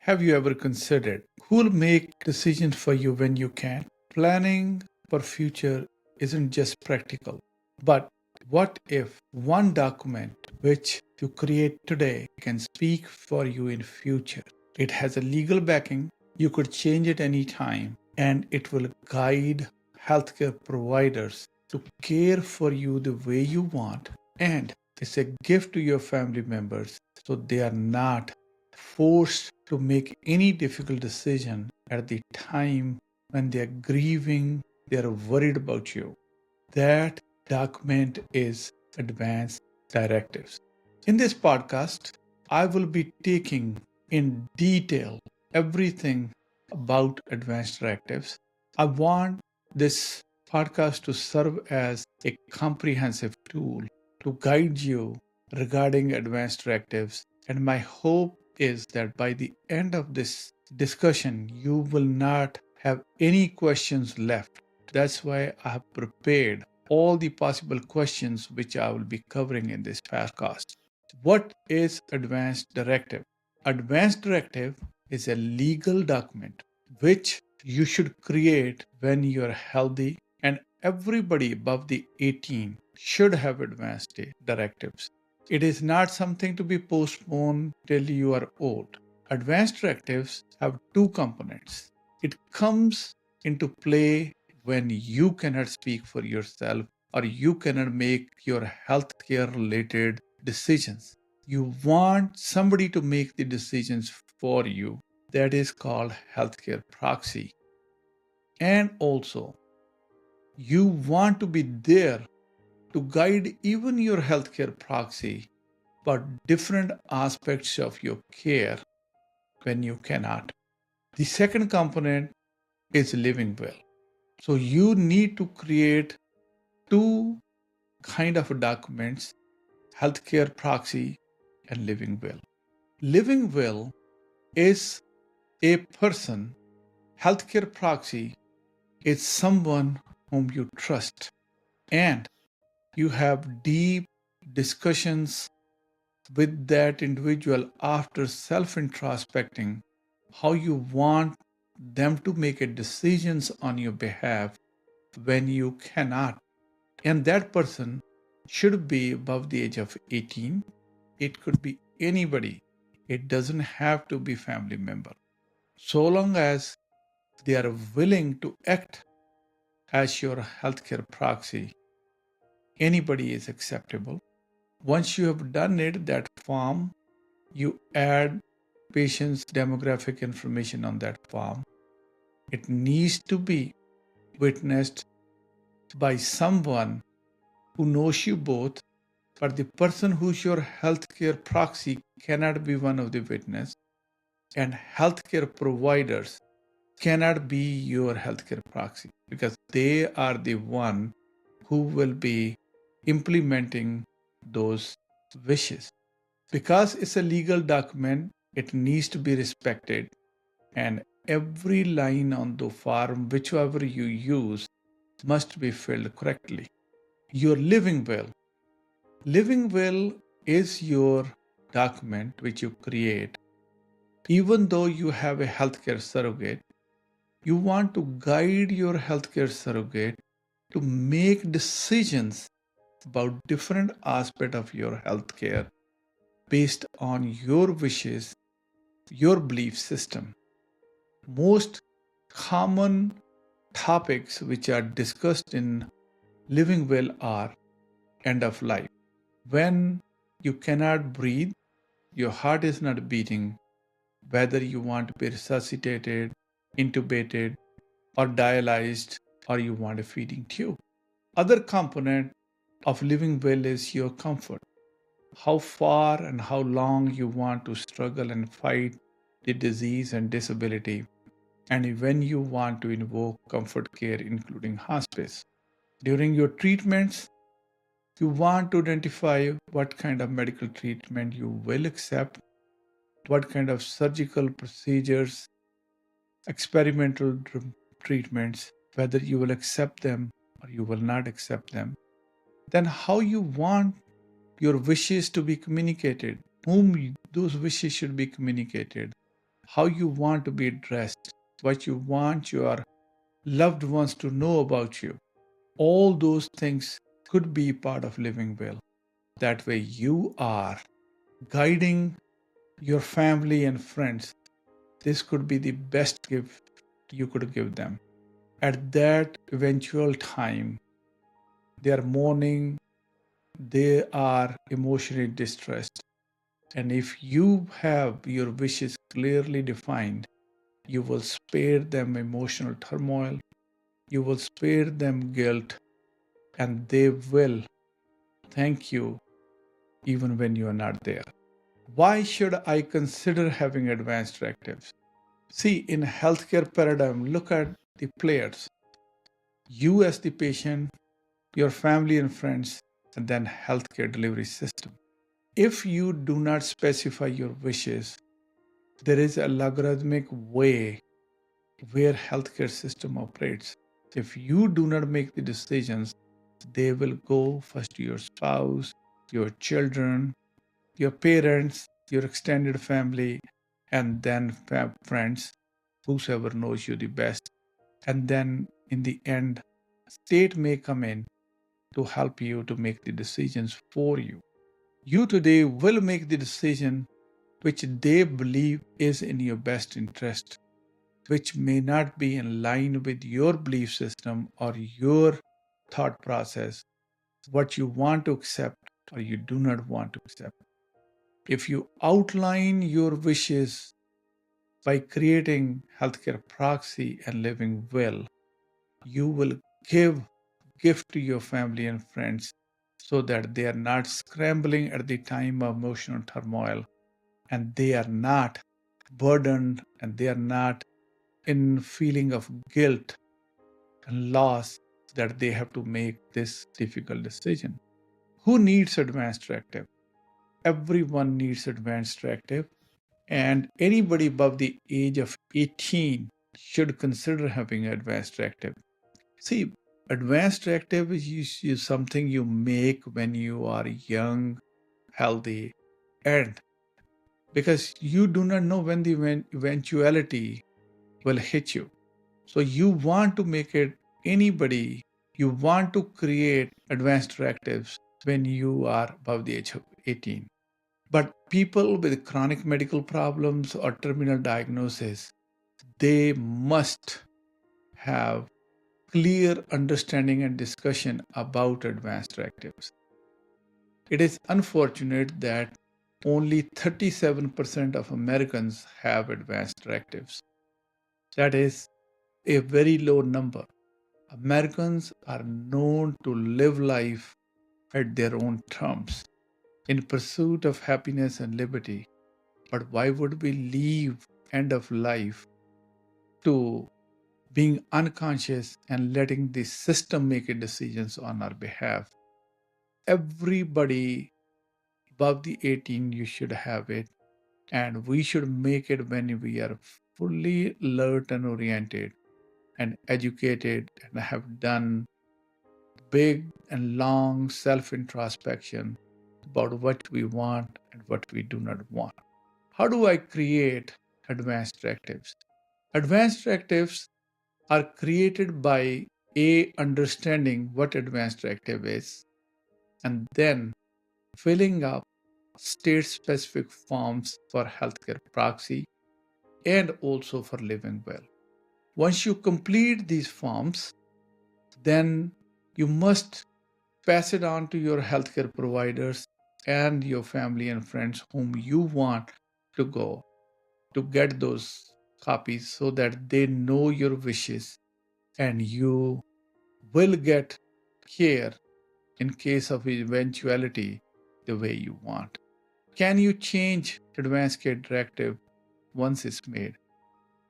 Have you ever considered who'll make decisions for you when you can? Planning for future isn't just practical, but what if one document which you create today can speak for you in future? It has a legal backing, you could change it anytime, and it will guide healthcare providers to care for you the way you want. And it's a gift to your family members so they are not forced to make any difficult decision at the time when they are grieving, they are worried about you. That document is advanced directives. In this podcast, I will be taking in detail everything about advanced directives. I want this podcast to serve as a comprehensive tool to guide you regarding advanced directives. And my hope is that by the end of this discussion, you will not have any questions left. That's why I have prepared all the possible questions which I will be covering in this podcast. What is advanced directive? Advanced directive is a legal document which you should create when you are healthy, and everybody above the 18 should have advanced directives. It is not something to be postponed till you are old. Advanced directives have two components. It comes into play when you cannot speak for yourself or you cannot make your healthcare related decisions. You want somebody to make the decisions for you. That is called healthcare proxy. And also, you want to be there to guide even your healthcare proxy, but different aspects of your care when you cannot. The second component is living well. So you need to create two kind of documents, healthcare proxy and living will. Living will is a person, healthcare proxy is someone whom you trust and you have deep discussions with that individual after self-introspecting how you want them to make a decisions on your behalf when you cannot. And that person should be above the age of 18. It could be anybody. It doesn't have to be family member. So long as they are willing to act as your healthcare proxy, anybody is acceptable. Once you have done it, that form, you add patient's demographic information on that form. It needs to be witnessed by someone who knows you both, but the person who's your healthcare proxy cannot be one of the witness, and healthcare providers cannot be your healthcare proxy because they are the one who will be implementing those wishes. Because it's a legal document, it needs to be respected, and every line on the form, whichever you use, must be filled correctly. Your living will. Living will is your document which you create. Even though you have a healthcare surrogate, you want to guide your healthcare surrogate to make decisions about different aspect of your healthcare based on your wishes, your belief system. Most common topics which are discussed in living well are end of life. When you cannot breathe, your heart is not beating, whether you want to be resuscitated, intubated, or dialyzed, or you want a feeding tube. Other component of living well is your comfort. How far and how long you want to struggle and fight the disease and disability, and when you want to invoke comfort care, including hospice. During your treatments, you want to identify what kind of medical treatment you will accept, what kind of surgical procedures, experimental treatments, whether you will accept them or you will not accept them. Then how you want your wishes to be communicated, whom those wishes should be communicated, how you want to be dressed, what you want your loved ones to know about you. All those things could be part of living well. That way, you are guiding your family and friends. This could be the best gift you could give them. At that eventual time, they are mourning, they are emotionally distressed. And if you have your wishes clearly defined, you will spare them emotional turmoil, you will spare them guilt, and they will thank you even when you are not there. Why should I consider having advanced directives? See, in healthcare paradigm, look at the players. You as the patient, your family and friends, and then healthcare delivery system. If you do not specify your wishes, there is a logarithmic way where healthcare system operates. If you do not make the decisions, they will go first to your spouse, your children, your parents, your extended family, and then friends, whosoever knows you the best. And then in the end, state may come in to help you to make the decisions for you. You today will make the decision which they believe is in your best interest, which may not be in line with your belief system or your thought process, what you want to accept or you do not want to accept. If you outline your wishes by creating healthcare proxy and living well, you will give gift to your family and friends so that they are not scrambling at the time of emotional turmoil and they are not burdened and they are not in feeling of guilt and loss that they have to make this difficult decision. Who needs advanced directive? Everyone needs advanced directive, and anybody above the age of 18 should consider having advanced directive. See, advanced directive is something you make when you are young, healthy, and because you do not know when the eventuality will hit you. So you want to make it anybody, you want to create advanced directives when you are above the age of 18. But people with chronic medical problems or terminal diagnosis, they must have clear understanding and discussion about advanced directives. It is unfortunate that only 37% of Americans have advanced directives. That is a very low number. Americans are known to live life at their own terms in pursuit of happiness and liberty. But why would we leave end of life to being unconscious and letting the system make decisions on our behalf? Everybody above the 18, you should have it. And we should make it when we are fully alert and oriented and educated and have done big and long self-introspection about what we want and what we do not want. How do I create advanced directives? Advanced directives are created by understanding what advanced directive is, and then filling up state-specific forms for healthcare proxy and also for living well. Once you complete these forms, then you must pass it on to your healthcare providers and your family and friends whom you want to go to get those copies so that they know your wishes and you will get care in case of eventuality the way you want. Can you change advanced care directive once it's made?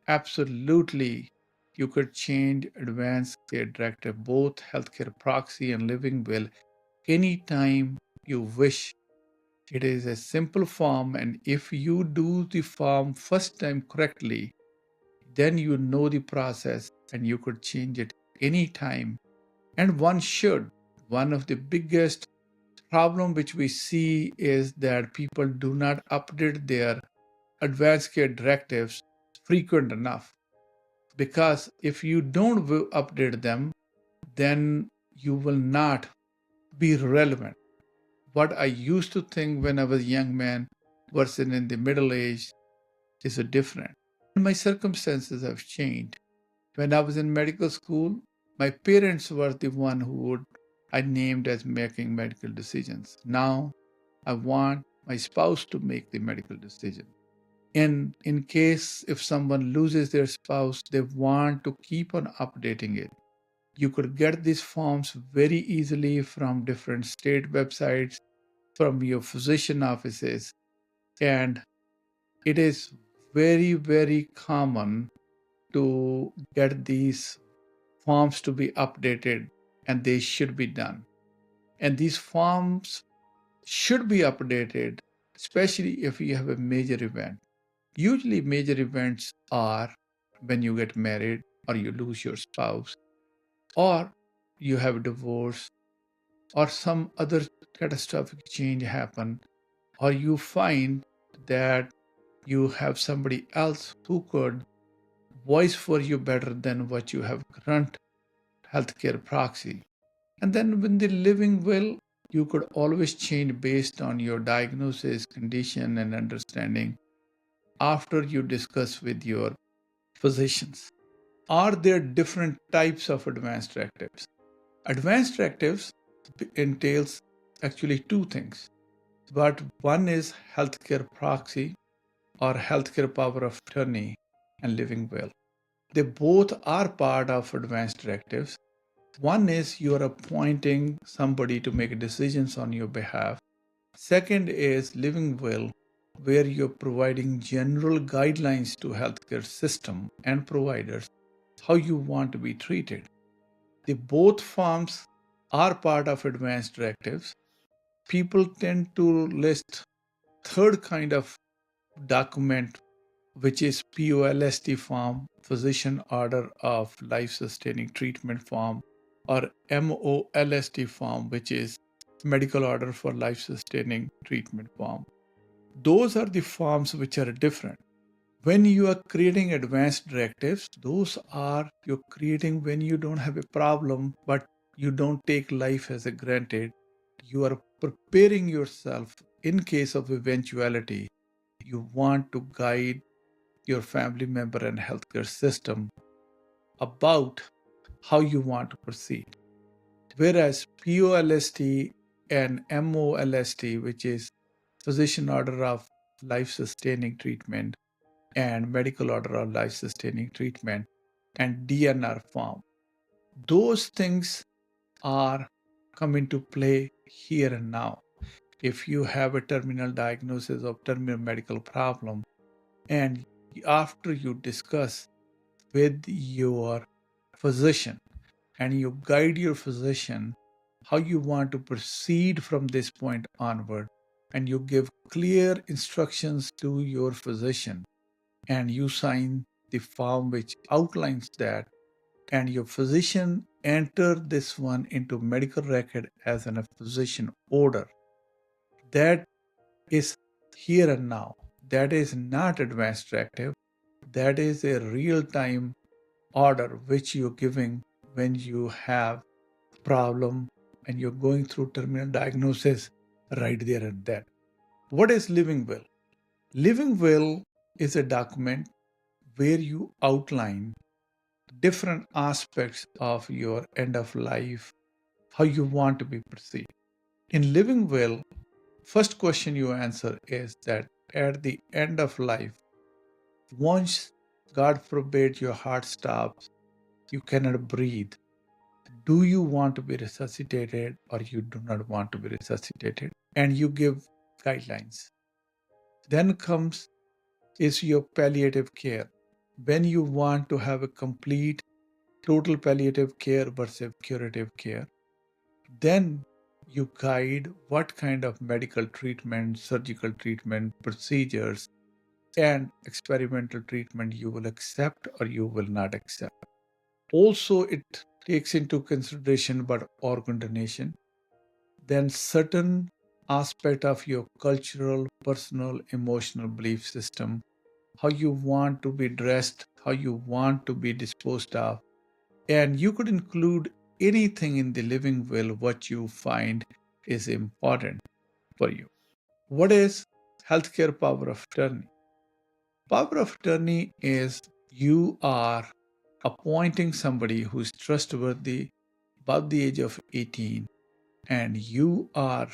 Absolutely. You could change advanced care directive, both healthcare proxy and living will, anytime you wish. It is a simple form, and if you do the form first time correctly, then you know the process and you could change it anytime. And one should. One of the biggest problem which we see is that people do not update their advanced care directives frequent enough, because if you don't update them, then you will not be relevant. What I used to think when I was a young man versus in the middle age is different. My circumstances have changed. When I was in medical school, my parents were the one I named as making medical decisions. Now I want my spouse to make the medical decision. In case if someone loses their spouse, they want to keep on updating it. You could get these forms very easily from different state websites, from your physician offices, and it is very, very common to get these forms to be updated, and they should be done. And these forms should be updated, especially if you have a major event. Usually, major events are when you get married, or you lose your spouse, or you have a divorce, or some other catastrophic change happen, or you find that you have somebody else who could voice for you better than what you have current healthcare proxy. And then when the living will, you could always change based on your diagnosis, condition, and understanding after you discuss with your physicians. Are there different types of advanced directives? Advanced directives entails actually two things. But one is healthcare proxy or healthcare power of attorney and living will. They both are part of advanced directives. One is you are appointing somebody to make decisions on your behalf. Second is living will, where you're providing general guidelines to healthcare system and providers how you want to be treated. The both forms are part of advanced directives. People tend to list third kind of document, which is POLST form, physician order of life sustaining treatment form, or MOLST form, which is medical order for life sustaining treatment form. Those are the forms which are different. When you are creating advanced directives, those are you're creating when you don't have a problem, but you don't take life as a granted. You are preparing yourself in case of eventuality. You want to guide your family member and healthcare system about how you want to proceed. Whereas POLST and MOLST, which is physician order of life sustaining treatment and medical order of life sustaining treatment, and DNR form, those things are come into play here and now. If you have a terminal diagnosis of terminal medical problem, and after you discuss with your physician and you guide your physician how you want to proceed from this point onward, and you give clear instructions to your physician, and you sign the form which outlines that, and your physician enter this one into medical record as a physician order, that is here and now. That is not advanced directive. That is a real-time order which you're giving when you have problem and you're going through terminal diagnosis right there and then. What is living will? Living will is a document where you outline different aspects of your end of life, how you want to be perceived. In living will, first question you answer is that at the end of life, once God forbid your heart stops, you cannot breathe, do you want to be resuscitated or you do not want to be resuscitated? And you give guidelines. Then comes is your palliative care. When you want to have a complete total palliative care versus curative care, then you guide what kind of medical treatment, surgical treatment, procedures, and experimental treatment you will accept or you will not accept. Also, it takes into consideration about organ donation, then certain aspect of your cultural, personal, emotional belief system, how you want to be dressed, how you want to be disposed of. And you could include anything in the living will what you find is important for you. What is healthcare power of attorney? Power of attorney is you are appointing somebody who's trustworthy above the age of 18, and you are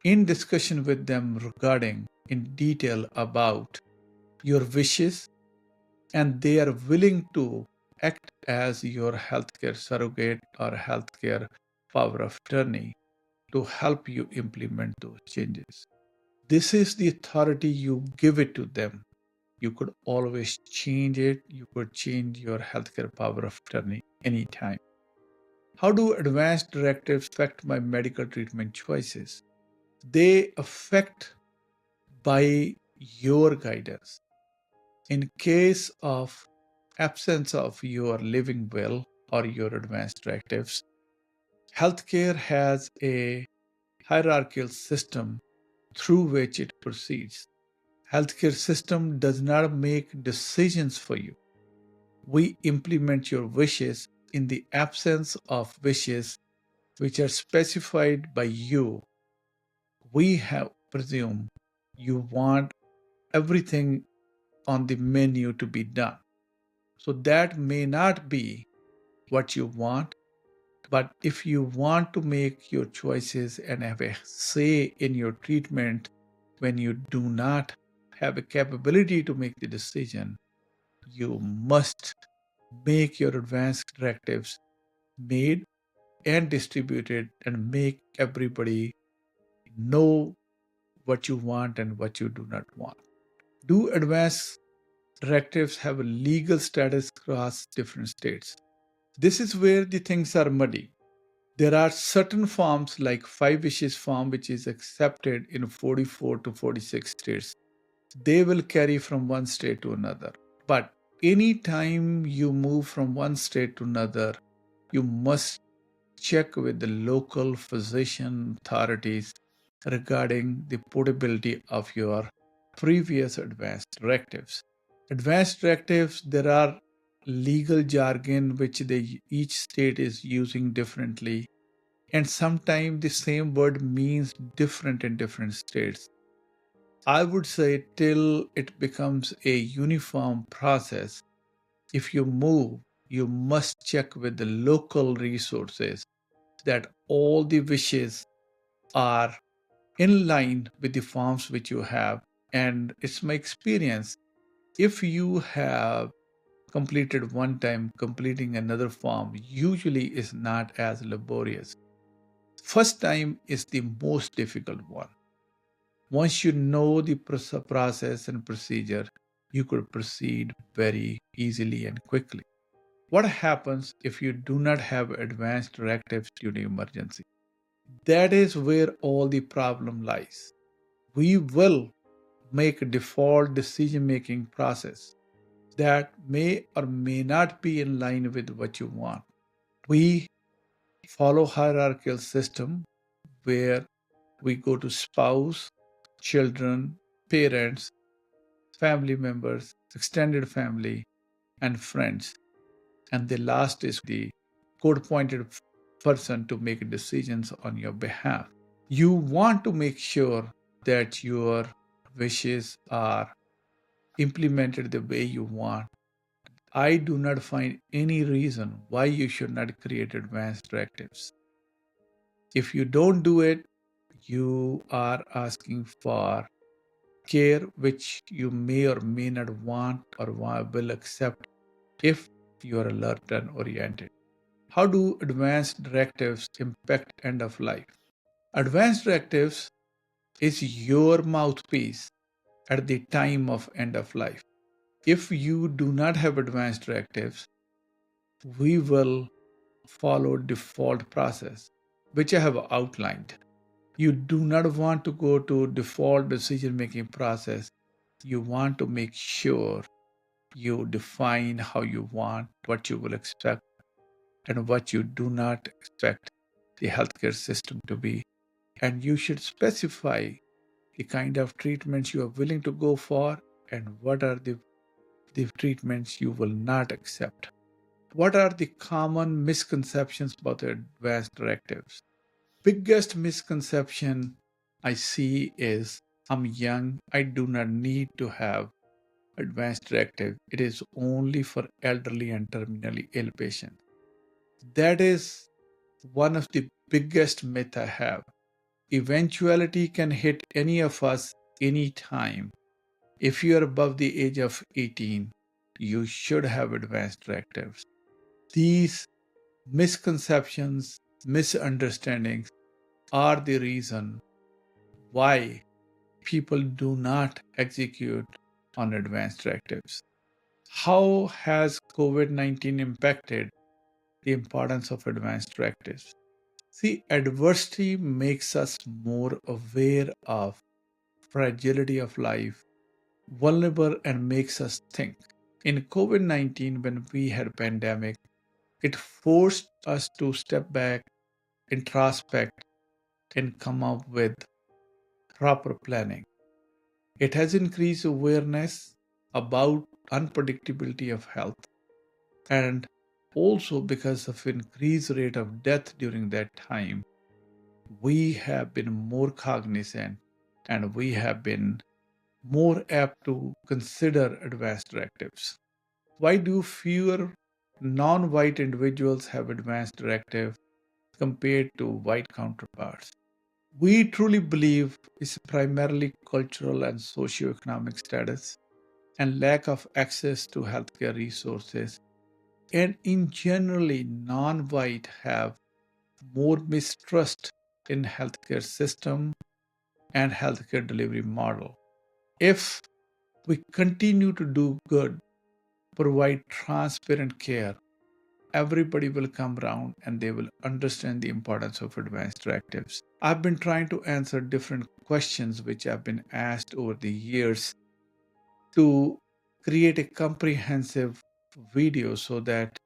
in discussion with them regarding in detail about your wishes, and they are willing to act as your healthcare surrogate or healthcare power of attorney to help you implement those changes. This is the authority you give it to them. You could always change it. You could change your healthcare power of attorney anytime. How do advanced directives affect my medical treatment choices? They affect by your guidance. In case of absence of your living will or your advanced directives, healthcare has a hierarchical system through which it proceeds. Healthcare system does not make decisions for you. We implement your wishes in the absence of wishes which are specified by you. We have presumed you want everything on the menu to be done. So that may not be what you want, but if you want to make your choices and have a say in your treatment when you do not have a capability to make the decision, you must make your advanced directives made and distributed and make everybody know what you want and what you do not want. Do advanced directives have a legal status across different states? This is where the things are muddy. There are certain forms like five wishes form which is accepted in 44 to 46 states. They will carry from one state to another. But anytime you move from one state to another, you must check with the local physician authorities regarding the portability of your previous advanced directives. Advanced directives, there are legal jargon which each state is using differently, and sometimes the same word means different in different states. I would say till it becomes a uniform process, if you move, you must check with the local resources that all the wishes are in line with the forms which you have. And it's my experience, if you have completed one time, completing another form usually is not as laborious. First time is the most difficult one. Once you know the process and procedure, you could proceed very easily and quickly. What happens if you do not have advanced directives during emergency? That is where all the problem lies. We will make a default decision-making process that may or may not be in line with what you want. We follow hierarchical system where we go to spouse, children, parents, family members, extended family, and friends. And the last is the court-appointed person to make decisions on your behalf. You want to make sure that your wishes are implemented the way you want. I do not find any reason why you should not create advanced directives. If you don't do it, you are asking for care which you may or may not want or will accept if you are alert and oriented. How do advanced directives impact end of life? Advanced directives is your mouthpiece at the time of end of life. If you do not have advanced directives, we will follow default process, which I have outlined. You do not want to go to default decision-making process. You want to make sure you define how you want, what you will expect, and what you do not expect the healthcare system to be. and you should specify the kind of treatments you are willing to go for and what are the treatments you will not accept. What are the common misconceptions about the advanced directives? Biggest misconception I see is I'm young, I do not need to have advanced directive. It is only for elderly and terminally ill patients. That is one of the biggest myth I have. Eventuality can hit any of us anytime. If you are above the age of 18, you should have advanced directives. These misconceptions, misunderstandings are the reason why people do not execute on advanced directives. How has COVID 19 impacted the importance of advanced directives? See, adversity makes us more aware of fragility of life, vulnerable, and makes us think. In COVID 19, when we had a pandemic, it forced us to step back, introspect, and come up with proper planning. It has increased awareness about unpredictability of health, and also because of increased rate of death during that time, we have been more cognizant and we have been more apt to consider advanced directives. Why do fewer non-white individuals have advanced directive compared to white counterparts? We truly believe it's primarily cultural and socioeconomic status and lack of access to healthcare resources. And in generally, non-white have more mistrust in healthcare system and healthcare delivery model. If we continue to do good, provide transparent care, everybody will come around and they will understand the importance of advanced directives. I've been trying to answer different questions which have been asked over the years to create a comprehensive video so that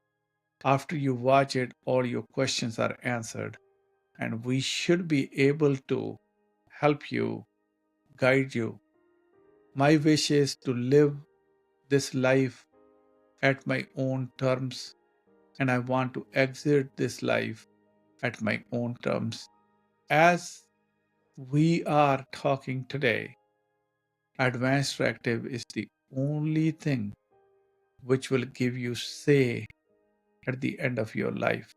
after you watch it, all your questions are answered. And we should be able to help you, guide you. My wish is to live this life at my own terms, and I want to exit this life at my own terms. As we are talking today, advanced directive is the only thing which will give you say at the end of your life.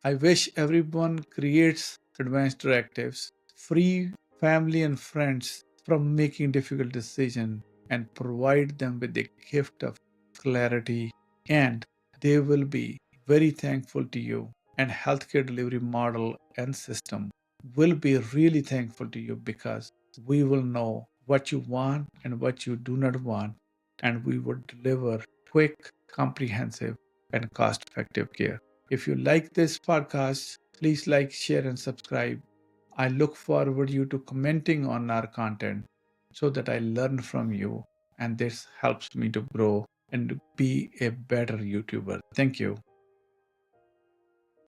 I wish everyone creates advanced directives, free family and friends from making difficult decisions, and provide them with the gift of clarity, and they will be very thankful to you. And healthcare delivery model and system will be really thankful to you because we will know what you want and what you do not want, and we will deliver quick, comprehensive, and cost-effective care. If you like this podcast, please like, share, and subscribe. I look forward you to commenting on our content so that I learn from you, and this helps me to grow and be a better YouTuber. Thank you.